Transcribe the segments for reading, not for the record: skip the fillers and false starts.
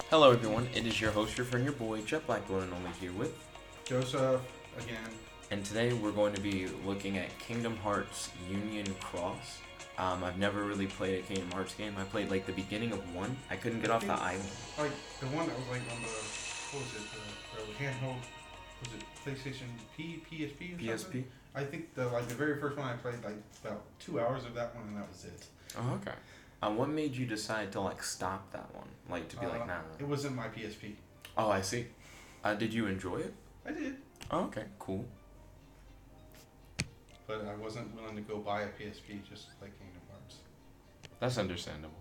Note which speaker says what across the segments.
Speaker 1: Hello everyone, it is your host, your friend, your boy, jetblackrlsh here with,
Speaker 2: Joseph, again.
Speaker 1: and today we're going to be looking at Kingdom Hearts Union Cross. I've never really played a Kingdom Hearts game. I played like the beginning of one. I couldn't get
Speaker 2: I
Speaker 1: off the
Speaker 2: think,
Speaker 1: island.
Speaker 2: like, the one that was, like, on the, what was it, the handheld, was it PlayStation PSP or something?
Speaker 1: PSP?
Speaker 2: I think, the very first one I played, like, about 2 hours of that one, and that was it.
Speaker 1: Oh, okay. What made you decide to like stop that one? Like to be like, nah.
Speaker 2: It wasn't my PSP.
Speaker 1: Oh, I see. Did you enjoy it?
Speaker 2: I did,
Speaker 1: Oh, okay, cool.
Speaker 2: but I wasn't willing to go buy a PSP just like Kingdom Hearts.
Speaker 1: That's understandable.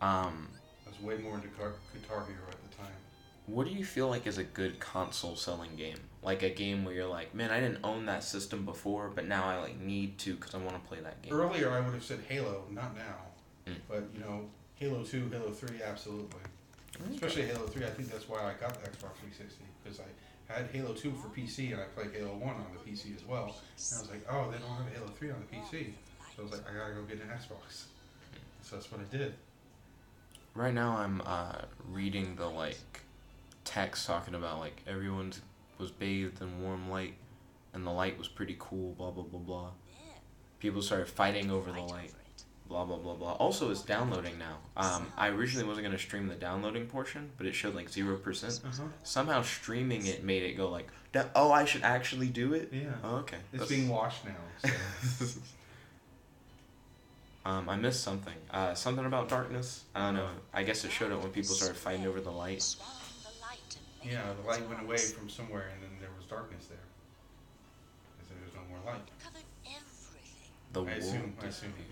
Speaker 1: Um,
Speaker 2: I was way more into Guitar Hero at the time.
Speaker 1: what do you feel like is a good console selling game? Like a game where you're like, man, I didn't own that system before, but now I like need to because I want to play that game.
Speaker 2: Earlier, I would have said Halo, not now.
Speaker 1: Mm.
Speaker 2: But, Halo 2, Halo 3, absolutely. Especially Halo 3, I think that's why I got the Xbox 360, because I had Halo 2 for PC and I played Halo 1 on the PC as well. And I was like, oh, they don't have Halo 3 on the PC. So I was like, I gotta go get an Xbox. So that's what I did.
Speaker 1: Right now, I'm reading the like text talking about like everyone was bathed in warm light, and the light was pretty cool. Blah blah blah blah. People started fighting over the light. Blah blah blah blah. Also, it's downloading now. I originally wasn't gonna stream the downloading portion, but it showed like 0%. Somehow streaming it made it go like, oh, I should actually do it.
Speaker 2: Yeah.
Speaker 1: Oh, okay.
Speaker 2: It's being washed now. So.
Speaker 1: I missed something. Something about darkness. I don't know. I guess it showed it when people started fighting over the light.
Speaker 2: Yeah, the light went away from somewhere and then there was darkness there. Because there was no more light.
Speaker 1: The
Speaker 2: I assume.
Speaker 1: disappeared.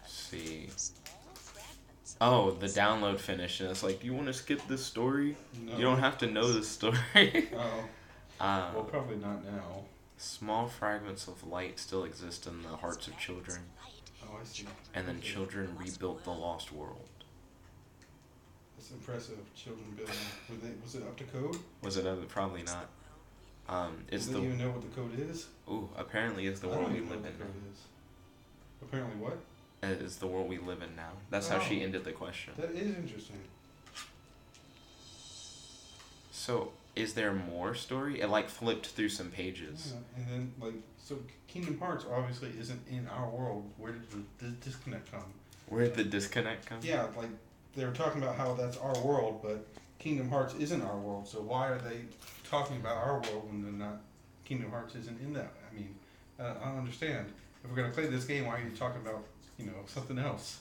Speaker 1: See. Oh, the download finished, and it's like, do you want to skip this story?
Speaker 2: No.
Speaker 1: You don't have to know this story.
Speaker 2: Oh. Well, probably not now.
Speaker 1: Small fragments of light still exist in the hearts of children,
Speaker 2: Oh, I see.
Speaker 1: and then
Speaker 2: Okay.
Speaker 1: children rebuilt the lost world.
Speaker 2: That's impressive. Children building. Was it up to code?
Speaker 1: Was it? Probably not. Is
Speaker 2: Do
Speaker 1: the
Speaker 2: they even know what the code is?
Speaker 1: apparently is the
Speaker 2: I
Speaker 1: world
Speaker 2: don't
Speaker 1: we
Speaker 2: even know
Speaker 1: live
Speaker 2: what
Speaker 1: in
Speaker 2: the
Speaker 1: now.
Speaker 2: code is. Apparently what?
Speaker 1: Is the world we live in now. That's how she
Speaker 2: Oh.
Speaker 1: ended the question.
Speaker 2: That is interesting.
Speaker 1: So, is there more story? It like flipped through some pages.
Speaker 2: Yeah, and then so Kingdom Hearts obviously isn't in our world. Where did the disconnect come?
Speaker 1: Where did the disconnect come?
Speaker 2: Yeah, like they were talking about how that's our world, but Kingdom Hearts isn't our world. So why are they talking about our world when they're not? Kingdom Hearts isn't in that. I mean, I don't understand. If we're gonna play this game, why are you talking about something else?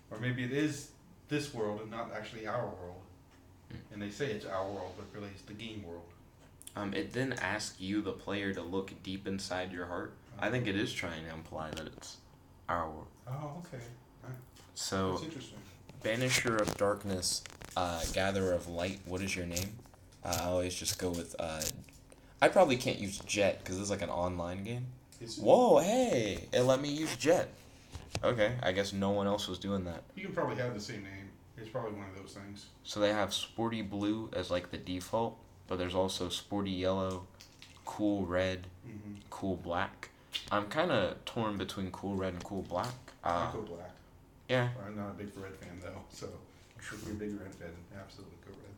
Speaker 2: Or maybe it is this world and not actually our world. And they say it's our world, but really it's the game world.
Speaker 1: It then asks you, the player, to look deep inside your heart. I think it is trying to imply that it's our world.
Speaker 2: Oh, okay.
Speaker 1: So,
Speaker 2: That's interesting.
Speaker 1: Banisher of Darkness, Gatherer of Light, what is your name? I always just go with, I probably can't use Jet, because this is like an online game. Whoa, hey! It let me use Jet. Okay, I guess no one else was doing that.
Speaker 2: You can probably have the same name. It's probably one of those things.
Speaker 1: So they have Sporty Blue as like the default, but there's also Sporty Yellow, Cool Red,
Speaker 2: Mm-hmm.
Speaker 1: Cool Black. I'm kind of torn between Cool Red and Cool Black.
Speaker 2: I go black.
Speaker 1: Yeah.
Speaker 2: I'm not a big red fan though, so if you're a big red fan, absolutely go red.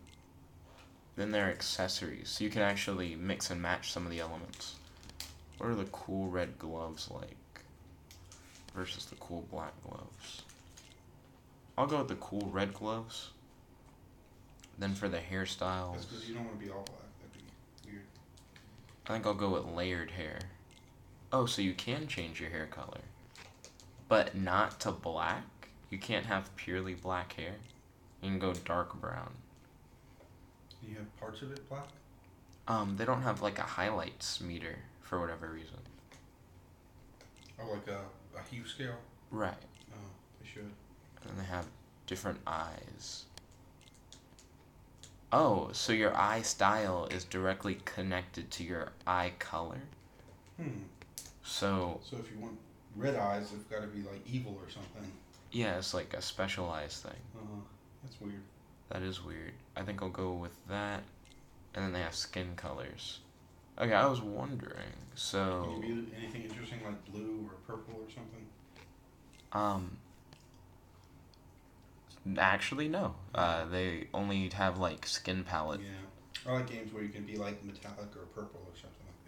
Speaker 1: Then there are accessories, so you can actually mix and match some of the elements. What are the Cool Red gloves like versus the Cool Black gloves? I'll go with the Cool Red gloves. Then for the hairstyles,
Speaker 2: That's because you don't want to be all black. That'd be weird.
Speaker 1: I think I'll go with layered hair. Oh, so you can change your hair color, but not to black? You can't have purely black hair? You can go dark brown.
Speaker 2: Do you have parts of it black?
Speaker 1: They don't have like a highlights meter for whatever reason.
Speaker 2: Or like a hue scale?
Speaker 1: Right.
Speaker 2: Oh, they should.
Speaker 1: And they have different eyes. Oh, so your eye style is directly connected to your eye color? So,
Speaker 2: So if you want red eyes, they've got to be like evil or something.
Speaker 1: yeah, it's like a specialized thing.
Speaker 2: That's weird.
Speaker 1: That is weird. I think I'll go with that. And then they have skin colors. Okay, I was wondering, so...
Speaker 2: Can you be anything interesting like blue or purple or something?
Speaker 1: Actually, no. They only have like skin palette.
Speaker 2: Yeah. I like games where you can be like metallic or purple or something like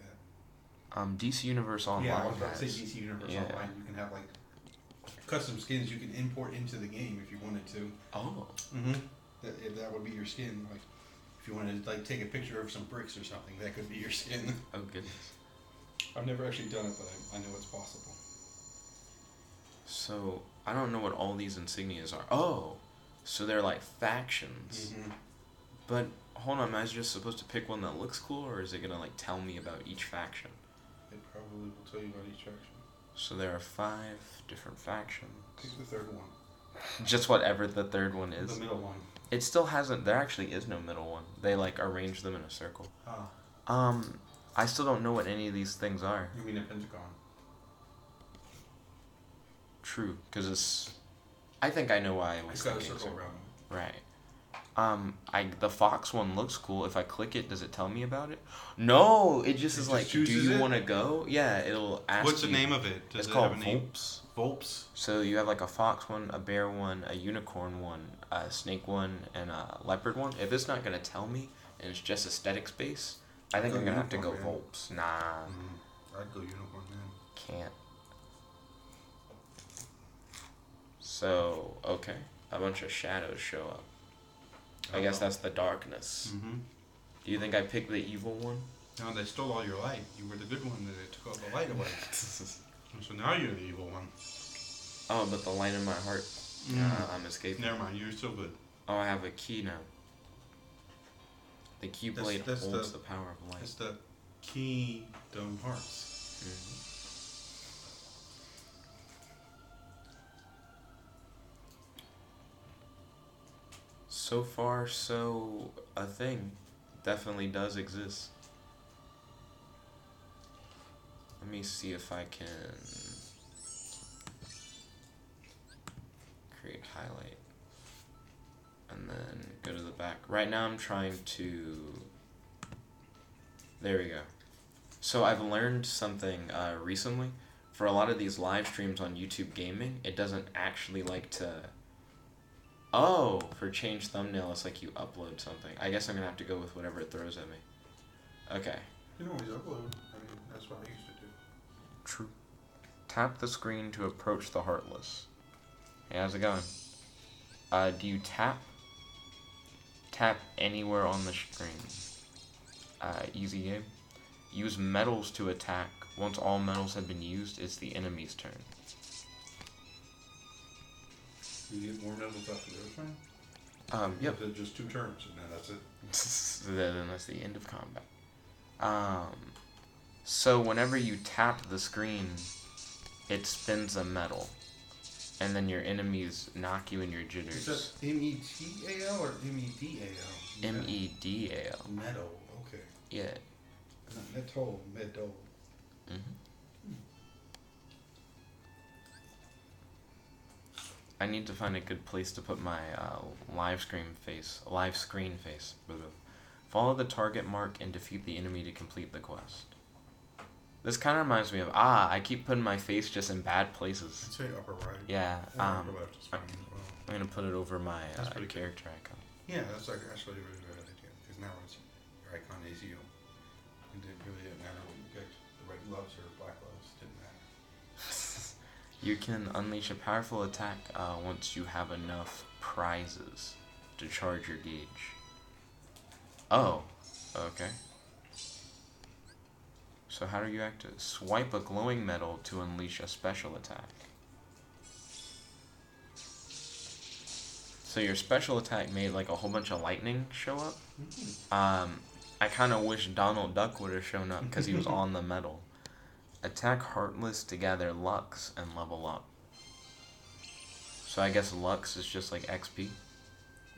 Speaker 2: that.
Speaker 1: DC Universe Online
Speaker 2: Yeah, I was about to
Speaker 1: has.
Speaker 2: say DC Universe
Speaker 1: Yeah.
Speaker 2: Online. You can have like custom skins you can import into the game if you wanted to.
Speaker 1: Oh.
Speaker 2: Mm-hmm. That would be your skin. Like if you wanted to like take a picture of some bricks or something, that could be your skin.
Speaker 1: Oh goodness.
Speaker 2: I've never actually done it, but I know it's possible.
Speaker 1: So I don't know what all these insignias are. Oh, so they're like factions.
Speaker 2: Mm-hmm.
Speaker 1: But hold on, am I just supposed to pick one that looks cool, or is it gonna like tell me about each faction?
Speaker 2: It probably will tell you about each faction.
Speaker 1: So there are 5 different factions.
Speaker 2: Pick the third one.
Speaker 1: Just whatever the third one is.
Speaker 2: The middle one.
Speaker 1: It still hasn't. There actually is no middle one. They like arrange them in a circle.
Speaker 2: Ah.
Speaker 1: I still don't know what any of these things are.
Speaker 2: You mean a pentagon?
Speaker 1: True, because it's. I think I know why I was
Speaker 2: It's got a
Speaker 1: thinking
Speaker 2: circle
Speaker 1: so.
Speaker 2: around it.
Speaker 1: Right. The fox one looks cool. If I click it, does it tell me about it? No, it just is like, do you want to go? Yeah, it'll ask.
Speaker 2: What's the
Speaker 1: you.
Speaker 2: name of it? Does
Speaker 1: It's
Speaker 2: it
Speaker 1: called
Speaker 2: have a name?
Speaker 1: Volps.
Speaker 2: Volps.
Speaker 1: So you have like a fox one, a bear one, a unicorn one, a snake one, and a leopard one. If it's not gonna tell me, and it's just aesthetics based, I think I'm gonna have to go Volps. Nah.
Speaker 2: I'd go unicorn man.
Speaker 1: Can't. So, okay. A bunch of shadows show up. I guess that's the darkness.
Speaker 2: Mm-hmm.
Speaker 1: Do you think I picked the evil one?
Speaker 2: No, they stole all your light. You were the good one, that they took all the light away. So now you're the evil one.
Speaker 1: Oh, but the light in my heart. I'm escaping.
Speaker 2: Never mind, you're still good.
Speaker 1: Oh, I have a key now. The Keyblade holds the power of light.
Speaker 2: It's the Kingdom Hearts.
Speaker 1: Mm-hmm. So far, so a thing definitely does exist. Let me see if I can create highlight and then go to the back. Right now I'm trying to, there we go. So I've learned something recently. For a lot of these live streams on YouTube Gaming, it doesn't actually like to, oh, for change thumbnail, it's like you upload something. I guess I'm gonna have to go with whatever it throws at me. Okay.
Speaker 2: You can always upload. I mean, that's what I used to do.
Speaker 1: True. Tap the screen to approach the Heartless. Hey, how's it going? Do you tap? Tap anywhere on the screen. Easy game. Use medals to attack. Once all medals have been used, it's the enemy's turn.
Speaker 2: You get more medals after the other turn?
Speaker 1: Yep.
Speaker 2: Or is it just 2 turns and then that's it?
Speaker 1: Then that's the end of combat. So whenever you tap the screen, it spins a medal. And then your enemies knock you in your jitters.
Speaker 2: Is that M-E-T-A-L or M-E-D-A-L?
Speaker 1: M-E-D-A-L.
Speaker 2: Metal, okay.
Speaker 1: Yeah.
Speaker 2: Not metal.
Speaker 1: Mm-hmm. I need to find a good place to put my live screen face. Follow the target mark and defeat the enemy to complete the quest. This kind of reminds me of, I keep putting my face just in bad places.
Speaker 2: I'd say upper right.
Speaker 1: Yeah,
Speaker 2: upper left is fine as well.
Speaker 1: I'm gonna put it over my character
Speaker 2: cool.
Speaker 1: icon.
Speaker 2: Yeah, that's like actually a really good idea. Because now it's your icon is you. It didn't matter what you picked. The red gloves or black gloves didn't matter.
Speaker 1: You can unleash a powerful attack once you have enough prizes to charge your gauge. Oh, okay. So how do you act? Swipe a glowing medal to unleash a special attack. So your special attack made like a whole bunch of lightning show up. I kind of wish Donald Duck would have shown up because he was on the medal. Attack Heartless to gather Lux and level up. So I guess Lux is just like XP.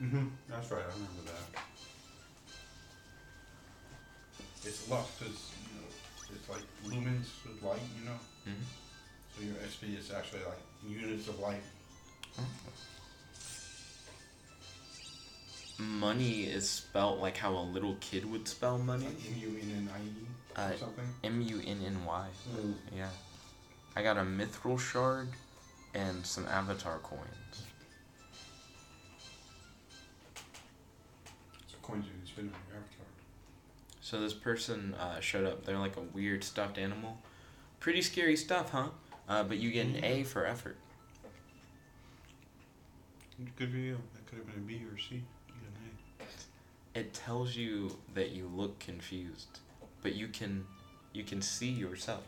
Speaker 2: That's right, I remember that. It's Lux because, you know, it's like lumens with light, you know? So your XP is actually like units of light.
Speaker 1: Money is spelled like how a little kid would spell money.
Speaker 2: Like M-U-N-N-I-E or something?
Speaker 1: M-U-N-N-Y. Yeah. I got a mithril shard, and some avatar coins.
Speaker 2: So coins you can spend on your avatar.
Speaker 1: So this person showed up. They're like a weird stuffed animal. Pretty scary stuff, huh? But you get an A for effort.
Speaker 2: Good video. That could have been a B or a C. You got an A.
Speaker 1: It tells you that you look confused, but you can see yourself.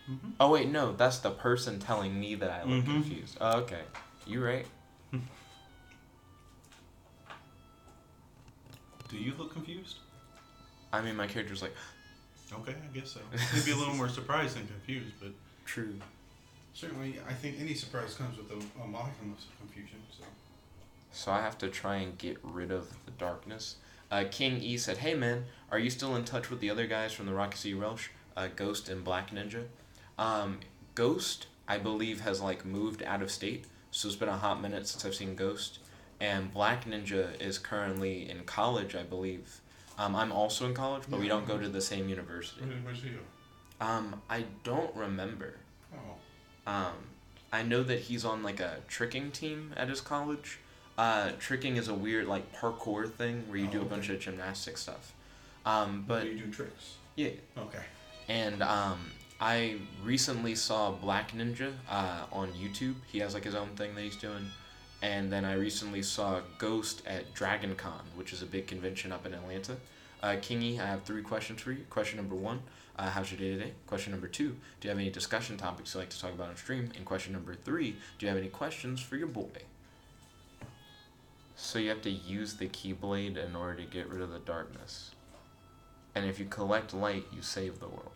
Speaker 2: Mm-hmm.
Speaker 1: Oh wait, no, that's the person telling me that I look confused. Oh, okay, you right.
Speaker 2: Do you look confused?
Speaker 1: I mean, my character's like,
Speaker 2: Okay, I guess so. Maybe a little more surprised than confused, but
Speaker 1: true.
Speaker 2: certainly I think any surprise comes with a modicum of confusion.
Speaker 1: So I have to try and get rid of the darkness. King E said, "Hey man, are you still in touch with the other guys from the Rocket City Relsh, Ghost and Black Ninja?" Ghost, I believe, has like moved out of state, so it's been a hot minute since I've seen Ghost. And Black Ninja is currently in college, I believe. I'm also in college, but we don't go to the same university.
Speaker 2: Where's he?
Speaker 1: I don't remember.
Speaker 2: Oh.
Speaker 1: I know that he's on like a tricking team at his college. Tricking is a weird like parkour thing where you do a bunch of gymnastic stuff. But
Speaker 2: you do tricks.
Speaker 1: Yeah.
Speaker 2: Okay.
Speaker 1: And I recently saw Black Ninja on YouTube. He has like his own thing that he's doing. And then I recently saw Ghost at Dragon Con, which is a big convention up in Atlanta. Kingy, I have 3 questions for you. Question number 1, how's your day today? Question number 2, do you have any discussion topics you'd like to talk about on stream? And question number 3, do you have any questions for your boy? So you have to use the Keyblade in order to get rid of the darkness. And if you collect light, you save the world.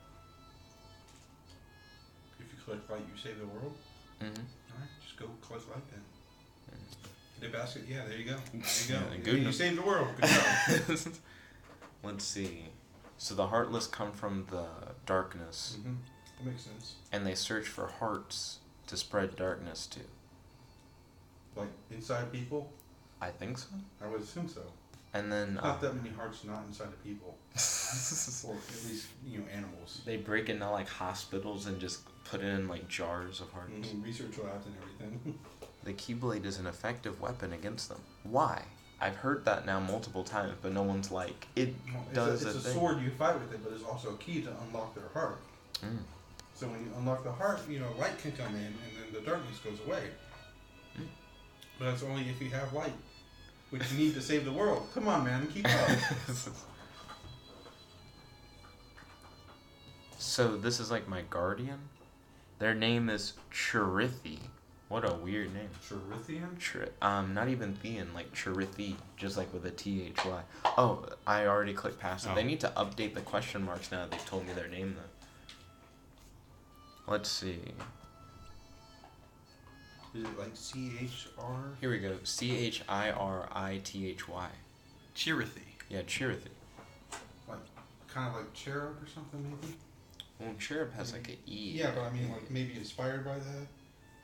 Speaker 2: If you collect light, you save the world?
Speaker 1: Mm-hmm.
Speaker 2: Alright, just go collect light then. The basket, yeah, there you go. There you go.
Speaker 1: Yeah, good
Speaker 2: you saved the world. Good job.
Speaker 1: Let's see. So the heartless come from the darkness.
Speaker 2: Mm-hmm. That makes sense.
Speaker 1: And they search for hearts to spread darkness to.
Speaker 2: Like inside people?
Speaker 1: I think so.
Speaker 2: I would assume so.
Speaker 1: And then
Speaker 2: not that many hearts not inside of people. Or at least, animals.
Speaker 1: They break into like hospitals and just put it in like jars of hearts.
Speaker 2: Mm-hmm. Research labs and everything.
Speaker 1: The Keyblade is an effective weapon against them. Why? I've heard that now multiple times, but no one's like, it does a thing.
Speaker 2: It's a sword, you fight with it, but it's also a key to unlock their heart.
Speaker 1: Mm.
Speaker 2: So when you unlock the heart, light can come in, and then the darkness goes away. Mm. But that's only if you have light, which you need to save the world. Come on, man, keep up.
Speaker 1: So this is like my guardian. Their name is Chirithi. What a weird name.
Speaker 2: Chirithian?
Speaker 1: Not even Thean, like Chirithi, just like with a T-H-Y. Oh, I already clicked past it.
Speaker 2: Oh.
Speaker 1: They need to update the question marks now that they've told me their name, though. Let's see.
Speaker 2: Is it like C-H-R?
Speaker 1: Here we go. C-H-I-R-I-T-H-Y.
Speaker 2: Chirithi.
Speaker 1: Yeah, Chirithi.
Speaker 2: Like, kind of like cherub or something, maybe?
Speaker 1: Well, cherub has like an E.
Speaker 2: Yeah, but I mean, like maybe inspired by that?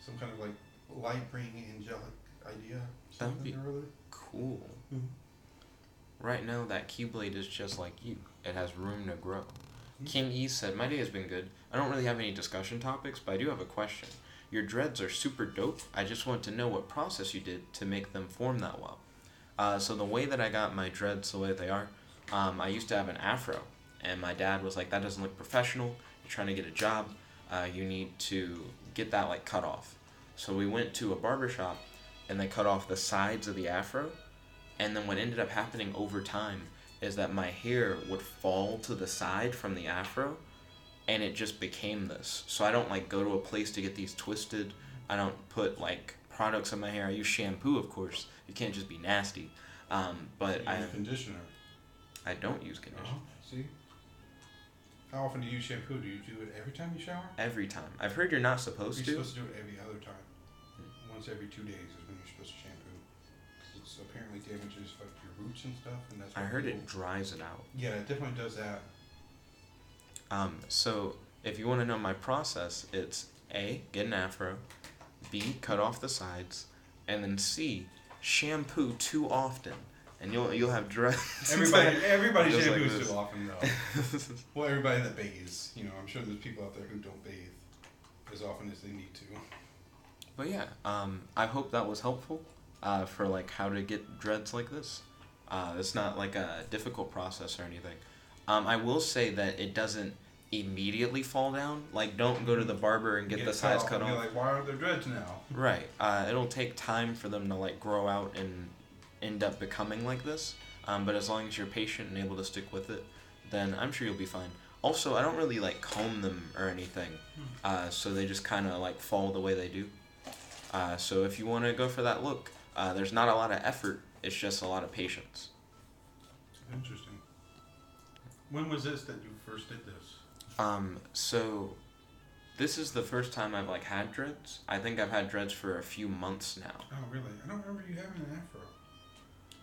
Speaker 2: Some kind of like light-bringing angelic idea?
Speaker 1: That'd be
Speaker 2: or other?
Speaker 1: cool.
Speaker 2: Mm-hmm.
Speaker 1: Right now, that Keyblade is just like you. It has room to grow.
Speaker 2: Mm-hmm.
Speaker 1: King E said, my day has been good. I don't really have any discussion topics, but I do have a question. Your dreads are super dope. I just want to know what process you did to make them form that well. So the way that I got my dreads the way they are, I used to have an afro. And my dad was like, that doesn't look professional. You're trying to get a job. You need to get that like cut off. So we went to a barbershop and they cut off the sides of the afro. And then what ended up happening over time is that my hair would fall to the side from the afro and it just became this. So I don't like go to a place to get these twisted. I don't put like products in my hair. I use shampoo, of course. You can't just be nasty. But
Speaker 2: I use conditioner.
Speaker 1: I don't use conditioner.
Speaker 2: Oh, see? How often do you use shampoo? Do you do it every time you shower?
Speaker 1: Every time. I've heard you're not supposed to.
Speaker 2: You're supposed to do it every other time. Once every 2 days is when you're supposed to shampoo. It's apparently damages like your roots and stuff, and that's.
Speaker 1: I heard it dries it out.
Speaker 2: Yeah, it definitely does that.
Speaker 1: So if you want to know my process, it's A, get an afro, B, cut off the sides, and then C, shampoo too often, and you'll have dreads.
Speaker 2: Everybody
Speaker 1: Just
Speaker 2: shampoos
Speaker 1: like
Speaker 2: too often though. Well, everybody that bathes, I'm sure there's people out there who don't bathe as often as they need to.
Speaker 1: But yeah, I hope that was helpful for like how to get dreads like this. It's not like a difficult process or anything. I will say that it doesn't immediately fall down. Like, don't go to the barber and get the sides cut
Speaker 2: and
Speaker 1: off.
Speaker 2: be like, why aren't there dreads now?
Speaker 1: Right. It'll take time for them to like grow out and end up becoming like this. But as long as you're patient and able to stick with it, then I'm sure you'll be fine. Also, I don't really like comb them or anything, so they just kind of like fall the way they do. So if you want to go for that look, there's not a lot of effort. It's just a lot of patience.
Speaker 2: Interesting. When was this that you first did this?
Speaker 1: So this is the first time I've like had dreads. I think I've had dreads for a few months now.
Speaker 2: Oh, really? I don't remember you having an afro.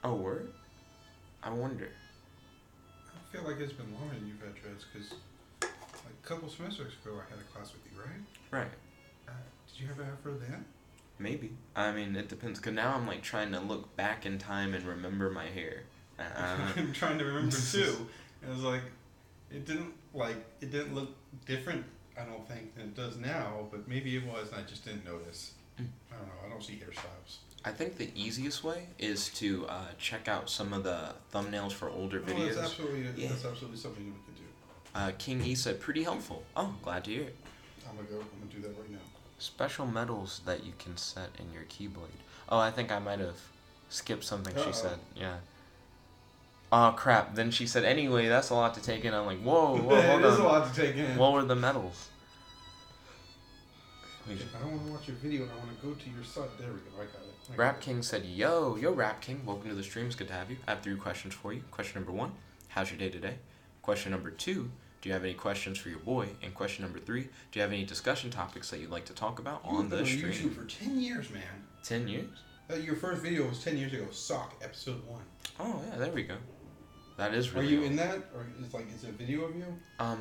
Speaker 1: Oh, word? I wonder.
Speaker 2: I feel like it's been longer than you've had dreads because, like a couple semesters ago, I had a class with you, right?
Speaker 1: Right.
Speaker 2: Did you have an afro then?
Speaker 1: Maybe. I mean, it depends. Cause now I'm like trying to look back in time and remember my hair.
Speaker 2: I'm trying to remember too. And it was like, it didn't look different. I don't think than it does now, but maybe it was, and I just didn't notice. I don't know. I don't see hairstyles.
Speaker 1: I think the easiest way is to check out some of the thumbnails for older videos.
Speaker 2: That's absolutely something we can do.
Speaker 1: King E said, pretty helpful. Oh, glad to hear it.
Speaker 2: I'm gonna do that right now.
Speaker 1: Special medals that you can set in your keyblade. Oh, I think I might have skipped something she said. Yeah. Oh, crap. Then she said, anyway, that's a lot to take in. I'm like, whoa, hold on.
Speaker 2: It is a lot to take in.
Speaker 1: What were the medals?
Speaker 2: I don't want to watch your video. I want to go to your site. There we go. I got it.
Speaker 1: Rap King said, yo, Rap King. Welcome to the stream. It's good to have you. I have 3 questions for you. Question number 1, how's your day today? Question number 2, do you have any questions for your boy? And question number 3, do you have any discussion topics that you'd like to talk about on the stream?
Speaker 2: You've been on YouTube for 10 years, man.
Speaker 1: 10 years?
Speaker 2: Your first video was 10 years ago. Sock, episode 1.
Speaker 1: Oh, yeah, there we go. That is really
Speaker 2: Are you
Speaker 1: old.
Speaker 2: in that? Or is it a video of you?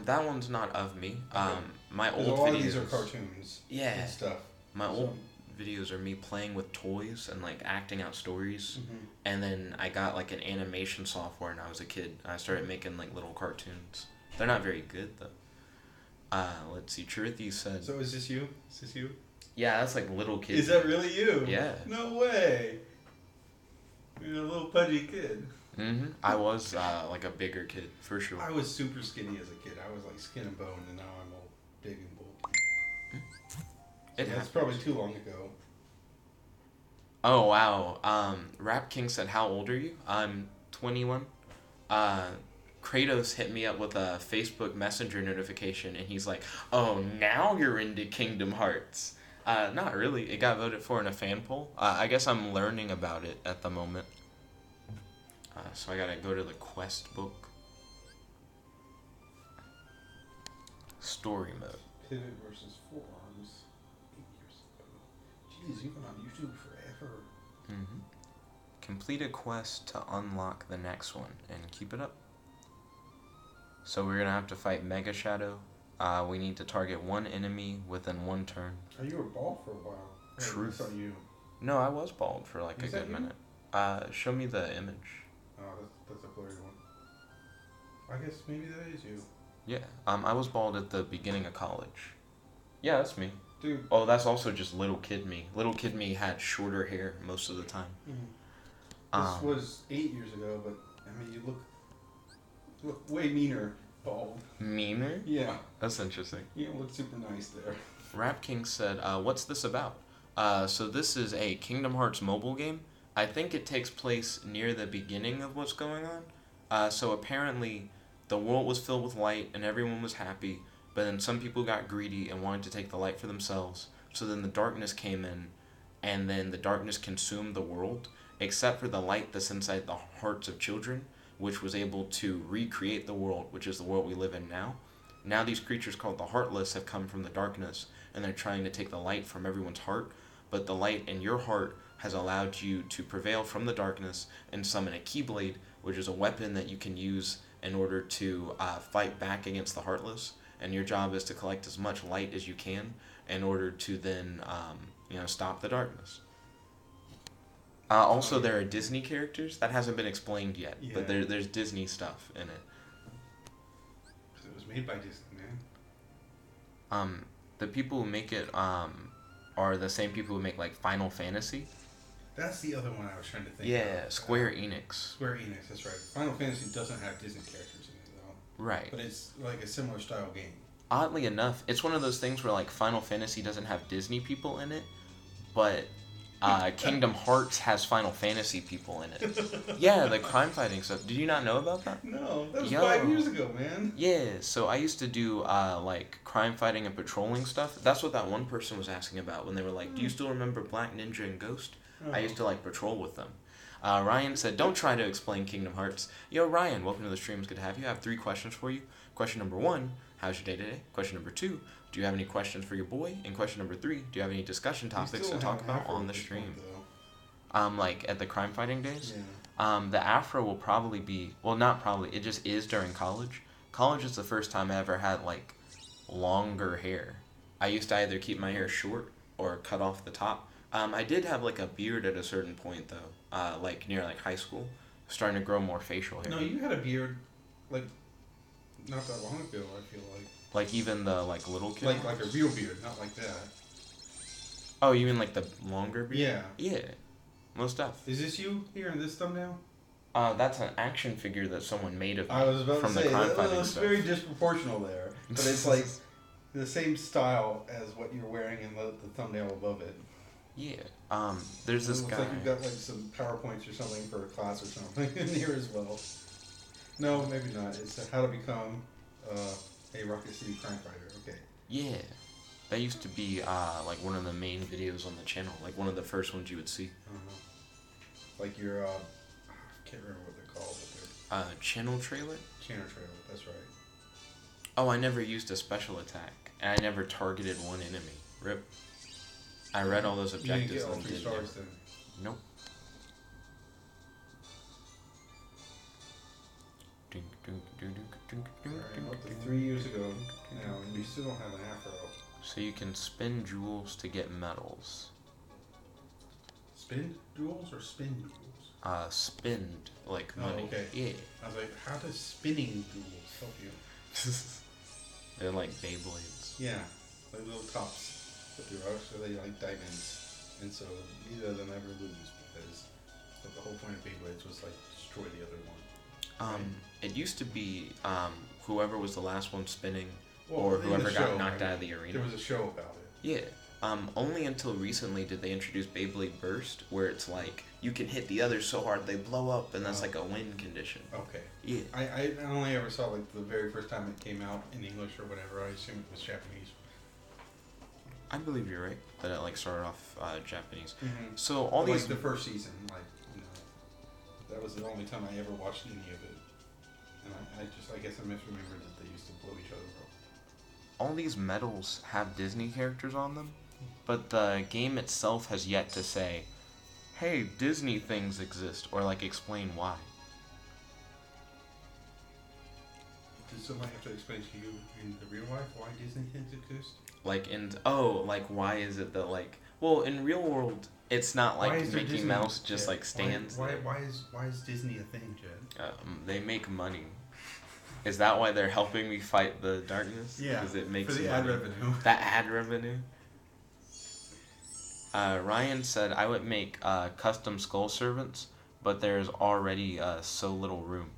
Speaker 1: That one's not of me.
Speaker 2: Okay.
Speaker 1: My old
Speaker 2: a lot
Speaker 1: videos.
Speaker 2: of these are cartoons.
Speaker 1: Yeah.
Speaker 2: And stuff.
Speaker 1: My old videos are me playing with toys and like acting out stories.
Speaker 2: Mm-hmm.
Speaker 1: And then I got like an animation software when I was a kid. I started making like little cartoons. They're not very good though. Let's see. Truithy said.
Speaker 2: So is this you? Is this you?
Speaker 1: Yeah, that's like little kid.
Speaker 2: Is that really you?
Speaker 1: Yeah.
Speaker 2: No way. You're a little pudgy kid.
Speaker 1: Mm-hmm. I was like a bigger kid for sure.
Speaker 2: I was super skinny as a kid. I was like skin and bone, and now I'm all big and bulky. That's probably too long ago.
Speaker 1: Oh wow. Rap King said, "How old are you?" I'm 21. Kratos hit me up with a Facebook Messenger notification, and he's like, "Oh, now you're into Kingdom Hearts." Not really. It got voted for in a fan poll. I guess I'm learning about it at the moment. So I gotta go to the quest book. Story mode.
Speaker 2: Pivot versus Forearms 8 years ago. Jeez, you've been on YouTube forever.
Speaker 1: Mm-hmm. Complete a quest to unlock the next one, and keep it up. So we're gonna have to fight Mega Shadow. We need to target one enemy within 1 turn.
Speaker 2: Oh, you were bald for a while.
Speaker 1: Truth.
Speaker 2: That's on you.
Speaker 1: No, I was bald for like a good minute. Show me the image.
Speaker 2: Oh, that's a blurry one. I guess maybe that is you.
Speaker 1: Yeah. I was bald at the beginning of college. Yeah, that's me.
Speaker 2: Dude.
Speaker 1: Oh, that's also just little kid me. Little kid me had shorter hair most of the time.
Speaker 2: This was 8 years ago, but I mean, you look way meaner bald.
Speaker 1: Meaner?
Speaker 2: Yeah.
Speaker 1: That's interesting.
Speaker 2: You don't look super nice there.
Speaker 1: Rap King said, what's this about? So this is a Kingdom Hearts mobile game. I think it takes place near the beginning of what's going on. So apparently the world was filled with light and everyone was happy, but then some people got greedy and wanted to take the light for themselves. So then the darkness came in, and then the darkness consumed the world, except for the light that's inside the hearts of children, which was able to recreate the world, which is the world we live in now. Now these creatures called the Heartless have come from the darkness, and they're trying to take the light from everyone's heart, but the light in your heart has allowed you to prevail from the darkness and summon a Keyblade, which is a weapon that you can use in order to fight back against the Heartless. And your job is to collect as much light as you can in order to then, stop the darkness. Also, there are Disney characters. That hasn't been explained yet, but there's Disney stuff in it.
Speaker 2: Because it was made by Disney, man.
Speaker 1: The people who make it, are the same people who make like Final Fantasy.
Speaker 2: That's the other one I was trying to think
Speaker 1: Yeah,
Speaker 2: of.
Speaker 1: Square Enix.
Speaker 2: Square Enix, that's right. Final Fantasy doesn't have Disney characters in it, though.
Speaker 1: Right.
Speaker 2: But it's like a similar style game.
Speaker 1: Oddly enough, it's one of those things where like Final Fantasy doesn't have Disney people in it, but Kingdom Hearts has Final Fantasy people in it. Yeah, the crime fighting stuff. Did you not know about that?
Speaker 2: No, that was
Speaker 1: Yo.
Speaker 2: 5 years ago, man.
Speaker 1: Yeah, so I used to do like crime fighting and patrolling stuff. That's what that one person was asking about when they were like, "Do you still remember Black Ninja and Ghost?" I used to like patrol with them. Ryan said, "Don't try to explain Kingdom Hearts." Yo, Ryan, welcome to the stream. It's good to have you. I have 3 questions for you. Question number 1, how's your day today? Question number 2, do you have any questions for your boy? And question number 3, do you have any discussion topics to talk about on the stream? Like at the crime fighting days?
Speaker 2: Yeah.
Speaker 1: The afro will probably be, well, not probably, it just is during college. College is the first time I ever had like longer hair. I used to either keep my hair short or cut off the top. I did have like a beard at a certain point though, like near like high school, starting to grow more facial hair.
Speaker 2: No, you had a beard, like, not that long ago, I feel like.
Speaker 1: Like even the like little kid?
Speaker 2: Like a real beard, not like that.
Speaker 1: Oh, you mean like the longer beard?
Speaker 2: Yeah.
Speaker 1: Yeah, most stuff.
Speaker 2: Is this you here in this thumbnail?
Speaker 1: That's an action figure that someone made of me
Speaker 2: I was about
Speaker 1: from
Speaker 2: to
Speaker 1: the
Speaker 2: say,
Speaker 1: crime
Speaker 2: that
Speaker 1: fighting
Speaker 2: was
Speaker 1: stuff.
Speaker 2: very disproportional there. But it's like the same style as what you're wearing in the thumbnail above it.
Speaker 1: Yeah. There's this
Speaker 2: it looks
Speaker 1: guy.
Speaker 2: like you've got like some PowerPoints or something for a class or something in here as well. No, maybe not. It's how to become a Rocket City crime fighter. Okay.
Speaker 1: Yeah. That used to be like one of the main videos on the channel, like one of the first ones you would see.
Speaker 2: Like your, I can't remember what they're called, but they're
Speaker 1: Channel trailer?
Speaker 2: channel trailer, that's right.
Speaker 1: Oh, I never used a special attack, and I never targeted one enemy. Rip. I read all those objectives
Speaker 2: you didn't get all
Speaker 1: and
Speaker 2: 3
Speaker 1: did
Speaker 2: stars
Speaker 1: never.
Speaker 2: then.
Speaker 1: Nope.
Speaker 2: Alright, up to 3 years ago now, and you still don't have an afro.
Speaker 1: So you can spin jewels to get medals.
Speaker 2: Spin jewels or spin jewels?
Speaker 1: Spend like
Speaker 2: Oh,
Speaker 1: money.
Speaker 2: okay.
Speaker 1: Yeah.
Speaker 2: I was like, how does spinning jewels help you?
Speaker 1: They're like Beyblades.
Speaker 2: Yeah, like little tops. But they're actually like diamonds. And so neither of them ever lose because the whole point of Beyblades was like destroy the other one.
Speaker 1: It used to be whoever was the last one spinning,
Speaker 2: Well,
Speaker 1: or
Speaker 2: in the
Speaker 1: whoever got
Speaker 2: show,
Speaker 1: knocked
Speaker 2: right?
Speaker 1: out of the arena.
Speaker 2: There was a show about it.
Speaker 1: Yeah. Only until recently did they introduce Beyblade Burst, where it's like you can hit the others so hard they blow up, and that's like a win condition.
Speaker 2: Okay.
Speaker 1: Yeah.
Speaker 2: I only ever saw like the very first time it came out in English or whatever. I assume it was Japanese.
Speaker 1: I believe you're right that it like started off Japanese.
Speaker 2: Mm-hmm.
Speaker 1: So all these
Speaker 2: the first season, like, you know, that was the only time I ever watched any of it, and I guess I misremembered that they used to blow each other up.
Speaker 1: all these medals have Disney characters on them, but the game itself has yet to say, "Hey, Disney things exist," or like explain why.
Speaker 2: Did somebody have to explain to you in the real life why Disney things exist?
Speaker 1: Like why is it that like in real world it's not
Speaker 2: Why
Speaker 1: like
Speaker 2: is there
Speaker 1: Mickey
Speaker 2: Disney-
Speaker 1: Mouse just
Speaker 2: yeah,
Speaker 1: like stands
Speaker 2: Why
Speaker 1: there.
Speaker 2: is Disney a thing, Jed?
Speaker 1: They make money. Is that why they're helping me fight the darkness?
Speaker 2: Yeah,
Speaker 1: because it makes
Speaker 2: for the
Speaker 1: money.
Speaker 2: ad revenue.
Speaker 1: That ad revenue. Ryan said I would make custom skull servants, but there's already so little room.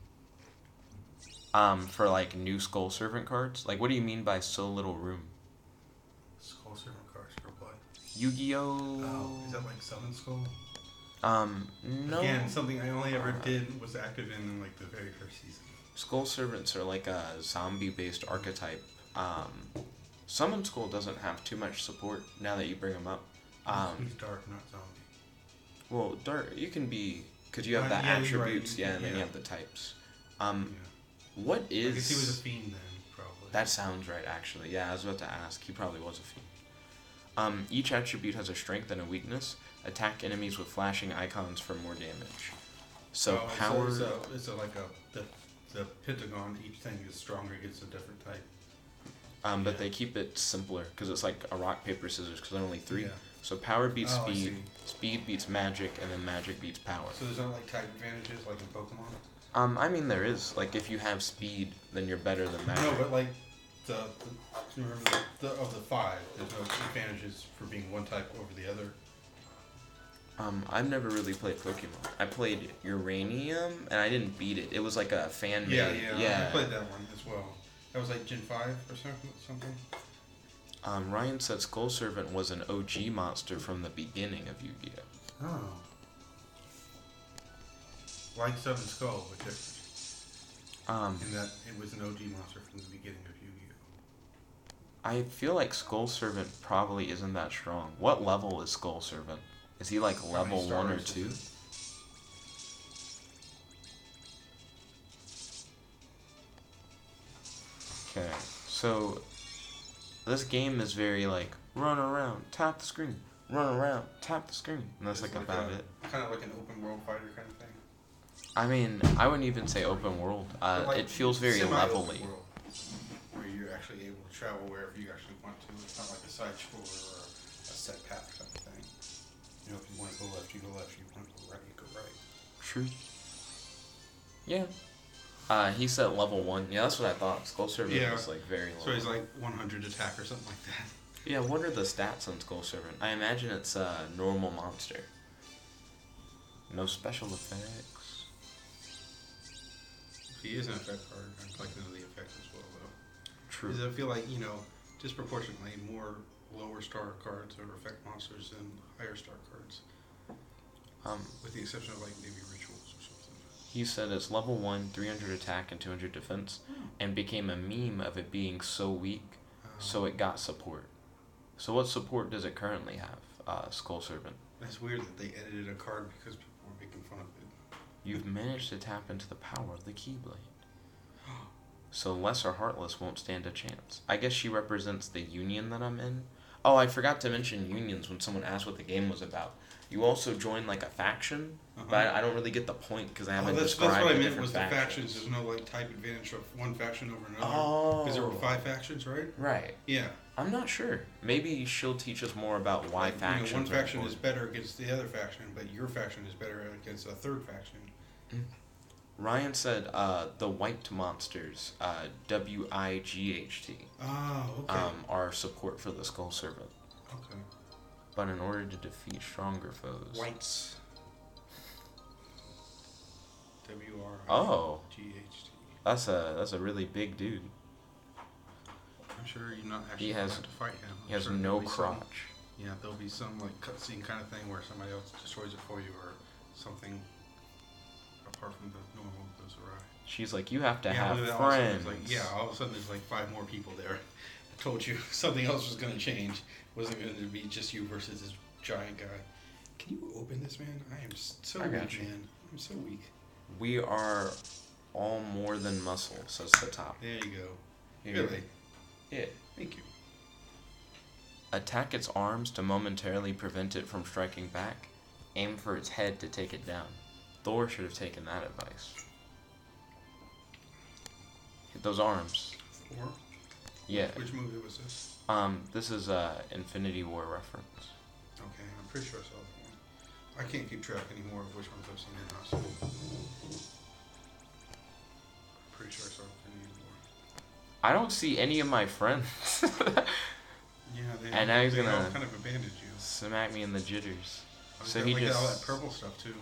Speaker 1: For like new skull servant cards. Like, what do you mean by so little room?
Speaker 2: Skull servant cards for what?
Speaker 1: Yu-Gi-Oh.
Speaker 2: Oh, is that like Summon Skull?
Speaker 1: No.
Speaker 2: Again, something I only ever was active in like the very first season.
Speaker 1: Skull servants are like a zombie-based archetype. Summon Skull doesn't have too much support now that you bring them up.
Speaker 2: He's dark, not zombie.
Speaker 1: Well, dark you can be because you have the
Speaker 2: Yeah, you're right.
Speaker 1: attributes, and then you have the types.
Speaker 2: Yeah.
Speaker 1: What is?
Speaker 2: I guess he was a fiend then, probably.
Speaker 1: That sounds right, actually. Yeah, I was about to ask. He probably was a fiend. Each attribute has a strength and a weakness. Attack enemies with flashing icons for more damage. So power.
Speaker 2: It's like the pentagon. Each thing is stronger against a different type.
Speaker 1: But they keep it simpler because it's like a rock paper scissors because there are only 3.
Speaker 2: Yeah.
Speaker 1: So power beats
Speaker 2: Oh, I
Speaker 1: speed,
Speaker 2: see.
Speaker 1: speed beats magic, and then magic beats power.
Speaker 2: So there's not like type advantages like in Pokemon.
Speaker 1: I mean there is like if you have speed, then you're better than magic.
Speaker 2: No, but like remember of the five, there's no advantages for being one type over the other.
Speaker 1: I've never really played Pokemon. I played Uranium, and I didn't beat it. It was like a fan made.
Speaker 2: Yeah. I played that one as well. That was like Gen 5 or something.
Speaker 1: Ryan said Skull Servant was an OG monster from the beginning of Yu-Gi-Oh.
Speaker 2: Oh. Like Seven Skull, but different. In that it was an OG monster from the beginning of Yu-Gi-Oh.
Speaker 1: I feel like Skull Servant probably isn't that strong. What level is Skull Servant? Is he like level 1 or 2? Okay, so this game is very like run around, tap the screen, run around, tap the screen, and that's like about it.
Speaker 2: Kind of like an open world fighter kind of thing.
Speaker 1: I mean, I wouldn't even say open world.
Speaker 2: Like
Speaker 1: it feels very levelly.
Speaker 2: Where you're actually able to travel wherever you actually want to. It's not like a side scroller or a set path type of thing. You know, if you want to go left, you go left. If you want to go right, you go right.
Speaker 1: True. Yeah. He said level 1. Yeah, that's what I thought. Skull Servant was like very low.
Speaker 2: So he's like 100 attack or something like that.
Speaker 1: Yeah, what are the stats on Skull Servant? I imagine it's a normal monster. No special effects.
Speaker 2: He is an effect card. I'm collecting the effects as well, though.
Speaker 1: True.
Speaker 2: Because I feel like, you know, disproportionately more lower star cards are effect monsters than higher star cards. With the exception of like maybe rituals or something.
Speaker 1: He said it's level 1, 300 attack and 200 defense, and became a meme of it being so weak, so it got support. So what support does it currently have, Skull Servant?
Speaker 2: That's weird that they edited a card because people were making fun of it.
Speaker 1: You've managed to tap into the power of the Keyblade. So Less or Heartless won't stand a chance. I guess she represents the union that I'm in. Oh, I forgot to mention unions when someone asked what the game was about. You also join like a faction, but I don't really get the point because I haven't described
Speaker 2: that's what I
Speaker 1: the
Speaker 2: meant
Speaker 1: different
Speaker 2: was
Speaker 1: factions.
Speaker 2: the factions. There's no like type advantage of one faction over another.
Speaker 1: Oh.
Speaker 2: Because there were 5 factions, right?
Speaker 1: Right.
Speaker 2: Yeah.
Speaker 1: I'm not sure. Maybe she'll teach us more about why factions.
Speaker 2: One faction is better against the other faction, but your faction is better against a third faction.
Speaker 1: Ryan said the white monsters, WIGHT, are support for the Skull Servant.
Speaker 2: Okay.
Speaker 1: But in order to defeat stronger foes...
Speaker 2: Whites. WRIGHT.
Speaker 1: Oh. That's a really big dude.
Speaker 2: I'm sure you're not actually
Speaker 1: going
Speaker 2: to fight him.
Speaker 1: He has no crotch.
Speaker 2: Yeah, there'll be some like cutscene kind of thing where somebody else destroys it for you or something apart from the normal goes awry.
Speaker 1: She's like, you have to have friends.
Speaker 2: All of a sudden there's like 5 more people there. I told you something else was going to change. It wasn't going to be just you versus this giant guy. Can you open this, man? I am so weak, man. I'm so weak.
Speaker 1: We are all more than muscle, says the top.
Speaker 2: There you go. Really?
Speaker 1: Yeah.
Speaker 2: Thank you.
Speaker 1: Attack its arms to momentarily prevent it from striking back. Aim for its head to take it down. Thor should have taken that advice. Hit those arms.
Speaker 2: 4?
Speaker 1: Yeah.
Speaker 2: Which movie was this?
Speaker 1: This is a Infinity War reference.
Speaker 2: Okay, I'm pretty sure I saw that one. I can't keep track anymore of which ones I've seen in house. I'm pretty sure I saw Infinity War.
Speaker 1: I don't see any of my friends.
Speaker 2: Yeah,
Speaker 1: and now he's
Speaker 2: they
Speaker 1: gonna
Speaker 2: all kind of abandoned you.
Speaker 1: Smack me in the jitters.
Speaker 2: So he just all that purple stuff too.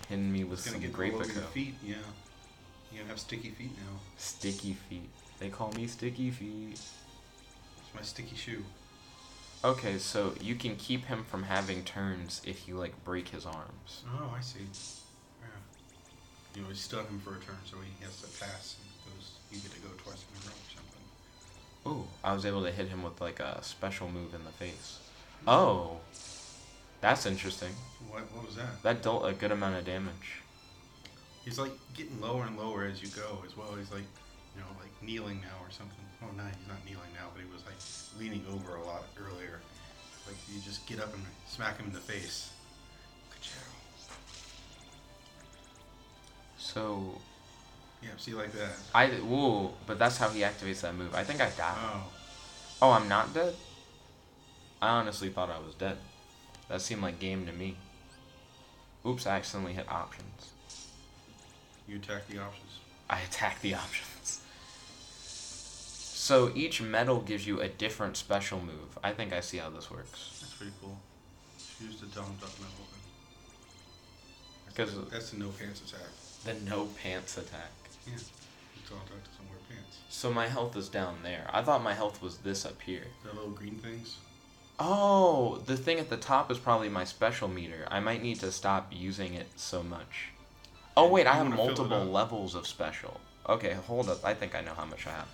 Speaker 1: Hitting me with some grape
Speaker 2: your feet, yeah. You're gonna have sticky feet now.
Speaker 1: Sticky feet. They call me Sticky Feet.
Speaker 2: It's my sticky shoe.
Speaker 1: Okay, so you can keep him from having turns if you like break his arms.
Speaker 2: Oh, I see. Yeah. You know, stun him for a turn, so he has to pass. And you get to go twice in a row or something.
Speaker 1: Ooh, I was able to hit him with like a special move in the face. Oh, that's interesting.
Speaker 2: What was that?
Speaker 1: That dealt a good amount of damage.
Speaker 2: He's like getting lower and lower as you go as well. He's like, you know, like kneeling now or something. Oh, no, he's not kneeling now, but he was like leaning over a lot earlier. Like you just get up and smack him in the face.
Speaker 1: So.
Speaker 2: Yeah, see, like that.
Speaker 1: But that's how he activates that move. I think I died.
Speaker 2: Oh.
Speaker 1: Oh, I'm not dead? I honestly thought I was dead. That seemed like game to me. Oops, I accidentally hit options.
Speaker 2: You attack the options.
Speaker 1: I attacked the options. So each medal gives you a different special move. I think I see how this works.
Speaker 2: That's pretty cool. She used the dumb duck medal.
Speaker 1: Because
Speaker 2: That's the no pants attack.
Speaker 1: the no pants attack.
Speaker 2: Yeah. The dumb duck doesn't wear pants.
Speaker 1: So my health is down there. I thought my health was this up here.
Speaker 2: The little green things.
Speaker 1: Oh, the thing at the top is probably my special meter. I might need to stop using it so much. Oh wait, I have multiple levels of special. Okay, hold up. I think I know how much I have.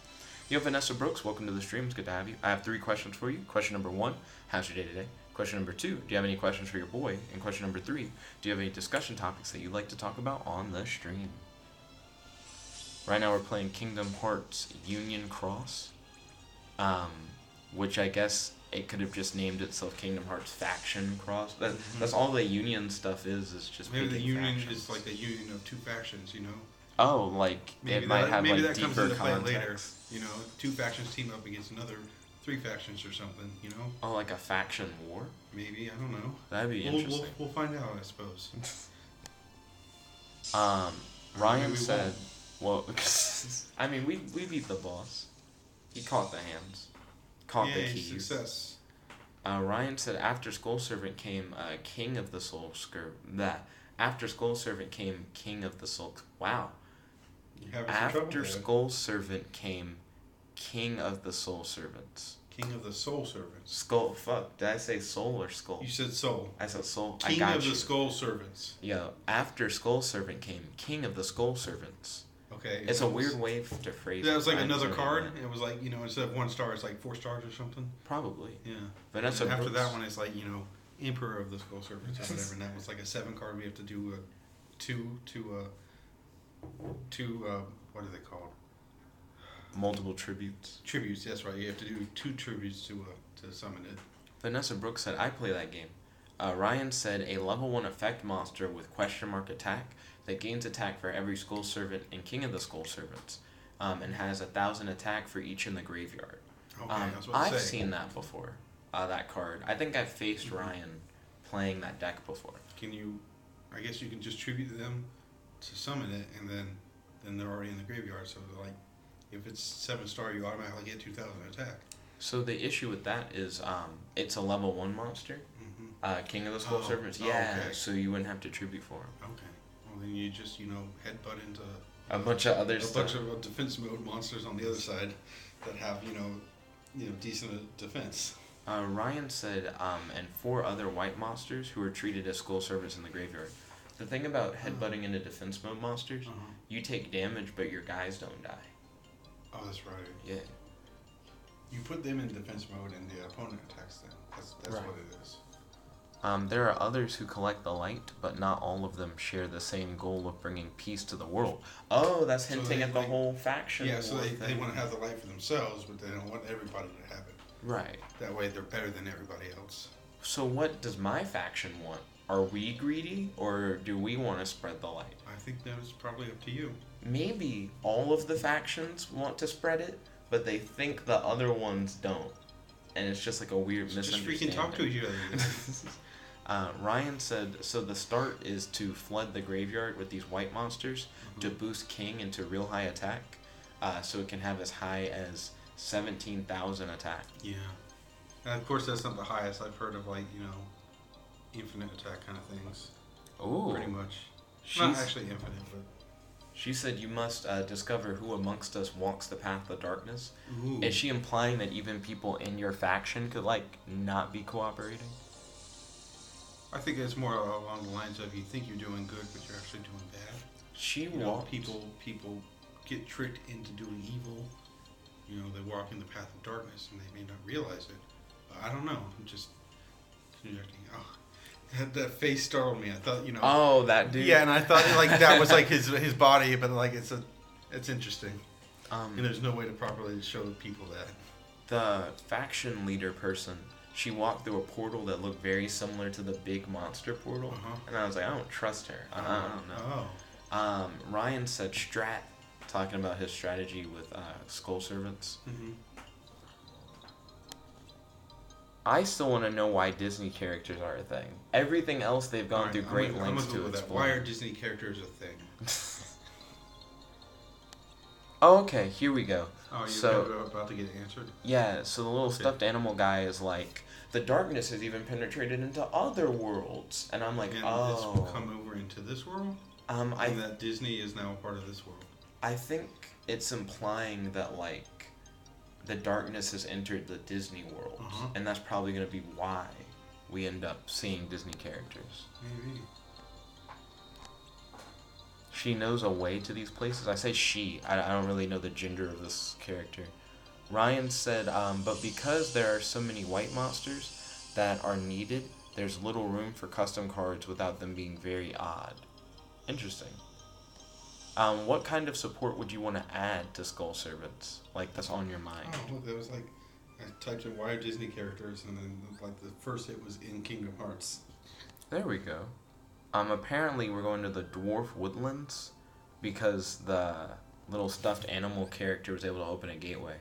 Speaker 1: Yo, Vanessa Brooks, welcome to the stream. It's good to have you. I have 3 questions for you. Question number 1, how's your day today? Question number 2, do you have any questions for your boy? And question number 3, do you have any discussion topics that you'd like to talk about on the stream? Right now we're playing Kingdom Hearts Union Cross, which I guess it could have just named itself Kingdom Hearts Faction Cross. That's all the Union stuff is just
Speaker 2: maybe the Union
Speaker 1: factions.
Speaker 2: is like a union of 2 factions, you know?
Speaker 1: Oh, like
Speaker 2: Maybe
Speaker 1: it might have
Speaker 2: maybe
Speaker 1: like
Speaker 2: that comes
Speaker 1: deeper
Speaker 2: into play
Speaker 1: context.
Speaker 2: later. You know, 2 factions team up against another 3 factions or something, you know?
Speaker 1: Oh, like a faction war?
Speaker 2: Maybe, I don't know.
Speaker 1: That'd be interesting.
Speaker 2: We'll find out, I suppose.
Speaker 1: Ryan said, well, I mean, we beat the boss. He caught the hands. Caught the keys.
Speaker 2: Success.
Speaker 1: Ryan said, after Skull Servant came King of the Soul After Skull Servant came King of the Soul. Wow. After Skull Servant came King of the Soul Servants.
Speaker 2: King of the Soul Servants.
Speaker 1: Fuck. Did I say soul or skull?
Speaker 2: You said soul.
Speaker 1: I said soul.
Speaker 2: King
Speaker 1: I got
Speaker 2: of
Speaker 1: you.
Speaker 2: the Skull Servants.
Speaker 1: Yeah. After Skull Servant came King of the Skull Servants.
Speaker 2: Okay.
Speaker 1: It's a weird way to phrase it.
Speaker 2: That was like another card. It was like, you know, instead of 1 star, it's like 4 stars or something.
Speaker 1: Probably.
Speaker 2: Yeah.
Speaker 1: Vanessa
Speaker 2: and after
Speaker 1: Brooks.
Speaker 2: that one, it's like, you know, Emperor of the Skull Servants or whatever. And that was like a 7 card. We have to do two what are they called?
Speaker 1: Multiple tributes.
Speaker 2: Tributes. That's right. You have to do 2 tributes to summon it.
Speaker 1: Vanessa Brooks said, I play that game. Ryan said, a level 1 effect monster with question mark attack that gains attack for every Skull Servant and King of the Skull Servants, and has 1,000 attack for each in the graveyard.
Speaker 2: Okay, I was about to
Speaker 1: I've
Speaker 2: say.
Speaker 1: seen that before, that card. I think I've faced Ryan playing that deck before.
Speaker 2: Can you? I guess you can just tribute them to summon it, and then they're already in the graveyard. So like, if it's 7 star, you automatically get 2,000 attack.
Speaker 1: So the issue with that is, it's a level 1 monster, King of the Skull Servants. Yeah,
Speaker 2: okay.
Speaker 1: so you wouldn't have to tribute for him.
Speaker 2: Okay. Well, then you just, you know, headbutt into
Speaker 1: A bunch of other
Speaker 2: a
Speaker 1: stuff.
Speaker 2: bunch of defense mode monsters on the other side that have, you know, decent defense.
Speaker 1: Ryan said, and 4 other white monsters who are treated as Skull Servants in the graveyard. The thing about headbutting into defense mode monsters, you take damage, but your guys don't die.
Speaker 2: Oh, that's right.
Speaker 1: Yeah.
Speaker 2: You put them in defense mode, and the opponent attacks them. That's
Speaker 1: Right.
Speaker 2: what it is.
Speaker 1: There are others who collect the light, but not all of them share the same goal of bringing peace to the world. Oh, that's
Speaker 2: So
Speaker 1: hinting
Speaker 2: they,
Speaker 1: at the
Speaker 2: like-
Speaker 1: whole faction.
Speaker 2: Yeah, so
Speaker 1: war
Speaker 2: they
Speaker 1: thing.
Speaker 2: want to have the light for themselves, but they don't want everybody to have it.
Speaker 1: Right.
Speaker 2: That way they're better than everybody else.
Speaker 1: So what does my faction want? Are we greedy, or do we want to spread the light?
Speaker 2: I think that's probably up to you.
Speaker 1: Maybe all of the factions want to spread it, but they think the other ones don't. And it's just like a weird
Speaker 2: Just
Speaker 1: misunderstanding.
Speaker 2: freaking talk to each other.
Speaker 1: Ryan said, so the start is to flood the graveyard with these white monsters to boost King into real high attack, so it can have as high as 17,000 attack.
Speaker 2: Yeah. And of course, that's not the highest I've heard of, like, you know, infinite attack kind of things.
Speaker 1: Ooh.
Speaker 2: Pretty much.
Speaker 1: She's,
Speaker 2: Not actually infinite, but...
Speaker 1: She said you must discover who amongst us walks the path of darkness.
Speaker 2: Ooh.
Speaker 1: Is she implying that even people in your faction could, like, not be cooperating?
Speaker 2: I think it's more along the lines of you think you're doing good, but you're actually doing bad.
Speaker 1: She
Speaker 2: You know,
Speaker 1: walked...
Speaker 2: people get tricked into doing evil. You know, they walk in the path of darkness, and they may not realize it. I don't know. I'm just conjecting. Oh, that face startled me. I thought, you know.
Speaker 1: Oh, that dude.
Speaker 2: Yeah, and I thought like that was like his body, but like it's interesting. And there's no way to properly show people that.
Speaker 1: The faction leader person, she walked through a portal that looked very similar to the big monster portal, and I was like, I don't trust her. I don't know.
Speaker 2: Oh.
Speaker 1: Ryan said strat, talking about his strategy with Skull Servants.
Speaker 2: Mm-hmm.
Speaker 1: I still want to know why Disney characters are a thing. Everything else they've gone through great lengths to
Speaker 2: that.
Speaker 1: explain.
Speaker 2: Why are Disney characters a thing?
Speaker 1: Oh, okay, here we go.
Speaker 2: Oh, you're
Speaker 1: So,
Speaker 2: about to get answered?
Speaker 1: yeah, so the little
Speaker 2: Okay.
Speaker 1: stuffed animal guy is like, the darkness has even penetrated into other worlds. And I'm like,
Speaker 2: And it's
Speaker 1: oh.
Speaker 2: come over into this world?
Speaker 1: I
Speaker 2: And that Disney is now a part of this world.
Speaker 1: I think it's implying that, like, the darkness has entered the Disney world.
Speaker 2: Uh-huh.
Speaker 1: And that's probably going to be why we end up seeing Disney characters.
Speaker 2: Maybe.
Speaker 1: She knows a way to these places. I say she. I don't really know the gender of this character. Ryan said, but because there are so many white monsters that are needed, there's little room for custom cards without them being very odd. Interesting. What kind of support would you want to add to Skull Servants? Like, that's on your mind.
Speaker 2: Oh, look, that was like, I typed in why are Disney characters, and then like the first hit was in Kingdom Hearts.
Speaker 1: There we go. Apparently we're going to the Dwarf Woodlands because the little stuffed animal character was able to open a gateway.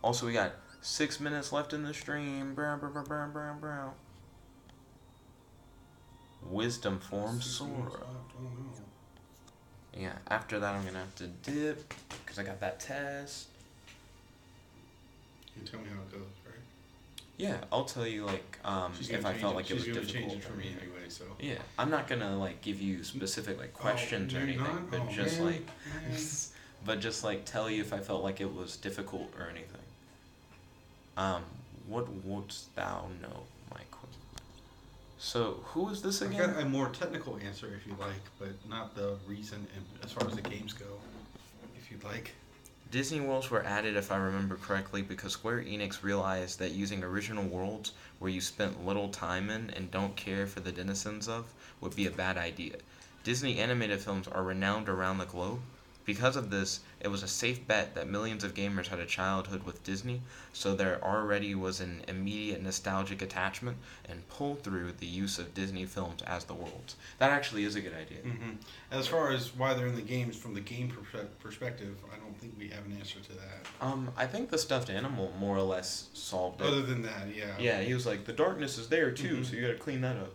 Speaker 1: Also, we got 6 minutes left in the stream. Brow, brow, brow, brow, brow, brow. Wisdom form
Speaker 2: 6
Speaker 1: Sora.
Speaker 2: minutes left. Oh no.
Speaker 1: Yeah, after that I'm going to have to dip because I got that test.
Speaker 2: You tell me how it goes, right?
Speaker 1: Yeah, I'll tell you, like, if I felt like it was difficult.
Speaker 2: She's gonna change it for me anyway, so.
Speaker 1: Yeah, I'm not going to, like, give you specific, like, questions or
Speaker 2: you're
Speaker 1: anything,
Speaker 2: not?
Speaker 1: but
Speaker 2: Oh,
Speaker 1: just,
Speaker 2: man.
Speaker 1: like...
Speaker 2: Man.
Speaker 1: But just, like, tell you if I felt like it was difficult or anything. What wouldst thou know, my queen? So, who is this
Speaker 2: I
Speaker 1: again?
Speaker 2: got a more technical answer if you like, but not the reason as far as the games go, if you'd like.
Speaker 1: Disney worlds were added, if I remember correctly, because Square Enix realized that using original worlds where you spent little time in and don't care for the denizens of would be a bad idea. Disney animated films are renowned around the globe. Because of this, it was a safe bet that millions of gamers had a childhood with Disney, so there already was an immediate nostalgic attachment and pull through the use of Disney films as the worlds. That actually is a good idea.
Speaker 2: Mm-hmm. As far as why they're in the games from the game perspective, I don't think we have an answer to that.
Speaker 1: I think the stuffed animal more or less solved it.
Speaker 2: Other than that, yeah.
Speaker 1: Yeah, he was like, the darkness is there too,
Speaker 2: Mhm.
Speaker 1: so you gotta clean that up.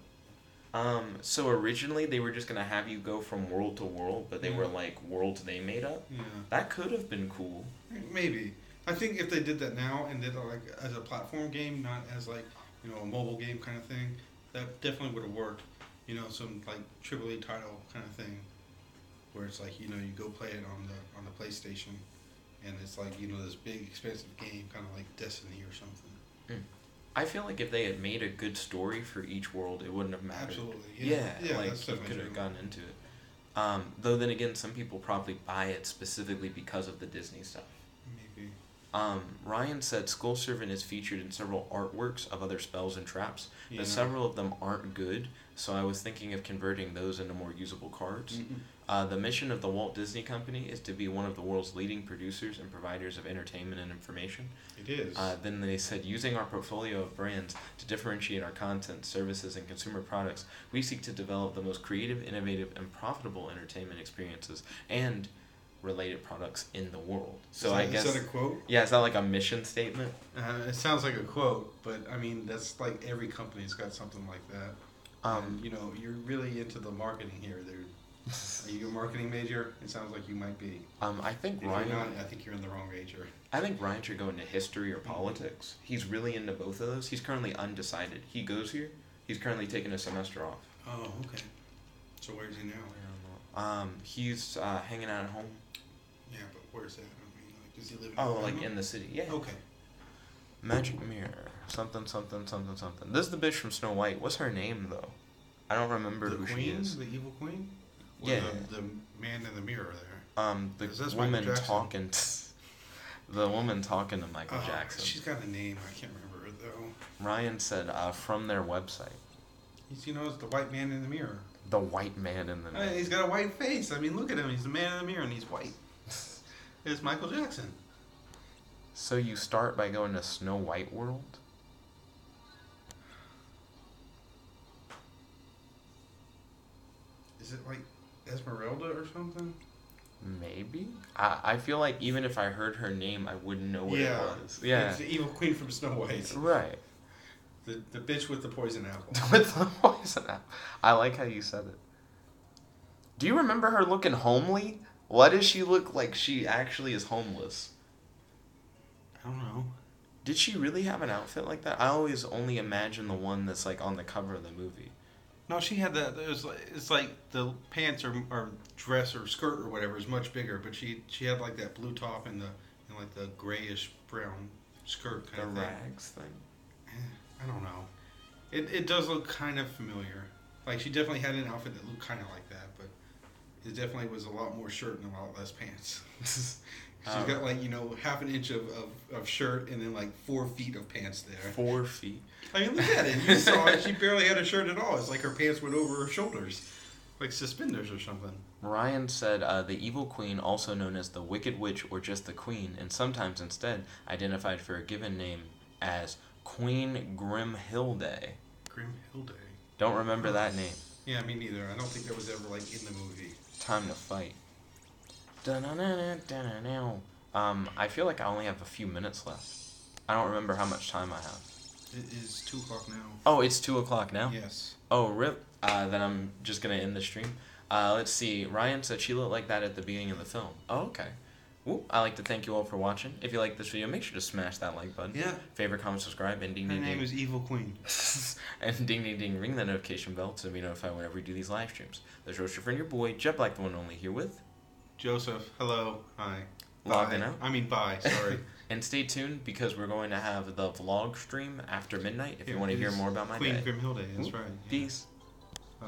Speaker 1: So originally they were just gonna have you go from world to world, but they were like worlds they made up.
Speaker 2: Yeah.
Speaker 1: That could have been cool.
Speaker 2: Maybe. I think if they did that now and did it like as a platform game, not as like, you know, a mobile game kind of thing, that definitely would have worked. You know, some like AAA title kind of thing, where it's like, you know, you go play it on the PlayStation, and it's like, you know, this big expensive game, kind of like Destiny or something.
Speaker 1: I feel like if they had made a good story for each world, it wouldn't have mattered.
Speaker 2: Absolutely.
Speaker 1: Yeah, like
Speaker 2: that's
Speaker 1: you
Speaker 2: definitely
Speaker 1: could have
Speaker 2: true.
Speaker 1: gotten into it. Though then again, some people probably buy it specifically because of the Disney stuff.
Speaker 2: Maybe.
Speaker 1: Ryan said Skull Servant is featured in several artworks of other spells and traps,
Speaker 2: Yeah.
Speaker 1: but several of them aren't good, so I was thinking of converting those into more usable cards.
Speaker 2: Mhm.
Speaker 1: The mission of the Walt Disney Company is to be one of the world's leading producers and providers of entertainment and information.
Speaker 2: It is.
Speaker 1: Then they said, using our portfolio of brands to differentiate our content, services, and consumer products, we seek to develop the most creative, innovative, and profitable entertainment experiences and related products in the world. So I guess...
Speaker 2: Is that a quote?
Speaker 1: Yeah, is that like a mission statement?
Speaker 2: It sounds like a quote, but I mean, that's like every company's got something like that. And, you know, you're really into the marketing here, dude. Are you a marketing major? It sounds like you might be.
Speaker 1: I think
Speaker 2: If
Speaker 1: Ryan...
Speaker 2: you're not, I think you're in the wrong major.
Speaker 1: I think Ryan should go into history or politics. He's really into both of those. He's currently undecided. He goes here. He's currently taking a semester off.
Speaker 2: Oh, okay. So where's he now?
Speaker 1: He's hanging out at home.
Speaker 2: Yeah, but where's that? I mean, like, does he live in
Speaker 1: Oh, like
Speaker 2: Alabama?
Speaker 1: in the city. Yeah.
Speaker 2: Okay.
Speaker 1: Magic mirror. Something, something, something, something. This is the bitch from Snow White. What's her name, though? I don't remember
Speaker 2: The
Speaker 1: who
Speaker 2: queen?
Speaker 1: she is.
Speaker 2: The evil queen? Or
Speaker 1: Yeah.
Speaker 2: The man in the mirror there.
Speaker 1: The
Speaker 2: Is this
Speaker 1: woman
Speaker 2: Michael Jackson?
Speaker 1: talking... the woman talking to Michael
Speaker 2: Oh,
Speaker 1: Jackson.
Speaker 2: she's got a name. I can't remember it, though.
Speaker 1: Ryan said, from their website.
Speaker 2: He's, you know, it's the white man in the mirror.
Speaker 1: The white man in the mirror.
Speaker 2: He's got a white face. I mean, look at him. He's the man in the mirror, and he's white. It's Michael Jackson.
Speaker 1: So you start by going to Snow White World?
Speaker 2: Is it like Esmeralda or something?
Speaker 1: Maybe. I feel like even if I heard her name, I wouldn't know what it was. Yeah.
Speaker 2: It's the evil queen from Snow White.
Speaker 1: Right.
Speaker 2: The bitch with the poison apple.
Speaker 1: With the poison apple. I like how you said it. Do you remember her looking homely? Why does she look like she actually is homeless?
Speaker 2: I don't know.
Speaker 1: Did she really have an outfit like that? I always only imagine the one that's like on the cover of the movie.
Speaker 2: No, she had that. It's like the pants or dress or skirt or whatever is much bigger, but she had like that blue top and like the grayish brown skirt
Speaker 1: The
Speaker 2: kind of thing.
Speaker 1: rags thing.
Speaker 2: I don't know. It does look kind of familiar. Like she definitely had an outfit that looked kind of like that, but it definitely was a lot more shirt and a lot less pants. She's got like half an inch of shirt and then like 4 feet of pants there.
Speaker 1: 4 feet.
Speaker 2: I mean, look at it. You saw it. She barely had a shirt at all. It's like her pants went over her shoulders, like suspenders or something.
Speaker 1: Ryan said the evil queen, also known as the Wicked Witch or just the Queen, and sometimes instead identified for a given name as Queen Grimhilde.
Speaker 2: Grimhilde.
Speaker 1: Don't remember that name.
Speaker 2: Yeah, me neither. I don't think that was ever like in the movie.
Speaker 1: Time to fight. I feel like I only have a few minutes left. I don't remember how much time I have.
Speaker 2: It is 2:00 now.
Speaker 1: Oh, it's 2:00 now?
Speaker 2: Yes.
Speaker 1: Oh, rip. Then I'm just going to end the stream. Let's see. Ryan said she looked like that at the beginning of the film. Oh, okay. Well, I'd like to thank you all for watching. If you like this video, make sure to smash that like button.
Speaker 2: Yeah.
Speaker 1: Favorite, comment, subscribe, and ding,
Speaker 2: Her
Speaker 1: ding, ding.
Speaker 2: name is Evil Queen.
Speaker 1: And ding, ding, ding. Ring the notification bell to be notified whenever we do these live streams. There's your friend, your boy, Jet Black, the one and only, here with
Speaker 2: Joseph. Hello. Hi.
Speaker 1: Logging
Speaker 2: Bye.
Speaker 1: out.
Speaker 2: I mean, bye. Sorry.
Speaker 1: And stay tuned because we're going to have the vlog stream after midnight if you
Speaker 2: Yeah,
Speaker 1: want to
Speaker 2: it
Speaker 1: hear
Speaker 2: is
Speaker 1: more about my
Speaker 2: Queen
Speaker 1: day.
Speaker 2: Grimhilde. That's right. Yeah.
Speaker 1: Peace.
Speaker 2: Bye.